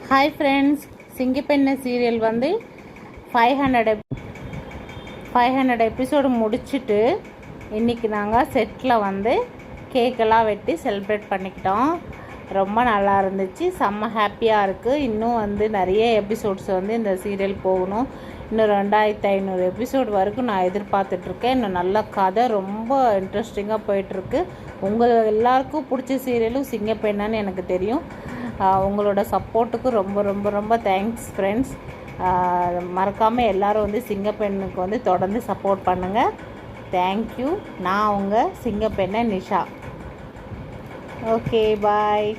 Hi friends, சிங்கப்பெண்ணை serial வந்து 500 episode முடிச்சுட்டு இன்றைக்கி நாங்கள் செட்டில் வந்து கேக்கெல்லாம் வெட்டி செலிப்ரேட் பண்ணிக்கிட்டோம். ரொம்ப நல்லா இருந்துச்சு, செம்ம ஹாப்பியாக இருக்குது. இன்னும் வந்து நிறைய எபிசோட்ஸ் வந்து இந்த சீரியல் போகணும். இன்னும் 2500 எபிசோடு வரைக்கும் நான் எதிர்பார்த்துட்ருக்கேன். இன்னும் நல்ல கதை ரொம்ப இன்ட்ரெஸ்டிங்காக போயிட்டுருக்கு. உங்கள் எல்லாருக்கும் பிடிச்ச சீரியலும் சிங்கப்பெண்ணான்னு எனக்கு தெரியும். உங்களோட சப்போர்ட்டுக்கு ரொம்ப ரொம்ப ரொம்ப தேங்க்ஸ் ஃப்ரெண்ட்ஸ். மறக்காமல் எல்லோரும் வந்து சிங்கப்பெண்ணுக்கு வந்து தொடர்ந்து சப்போர்ட் பண்ணுங்கள். தேங்க்யூ. நான் உங்கள் சிங்கப்பெண்ணை நிஷா. ஓகே, பாய்.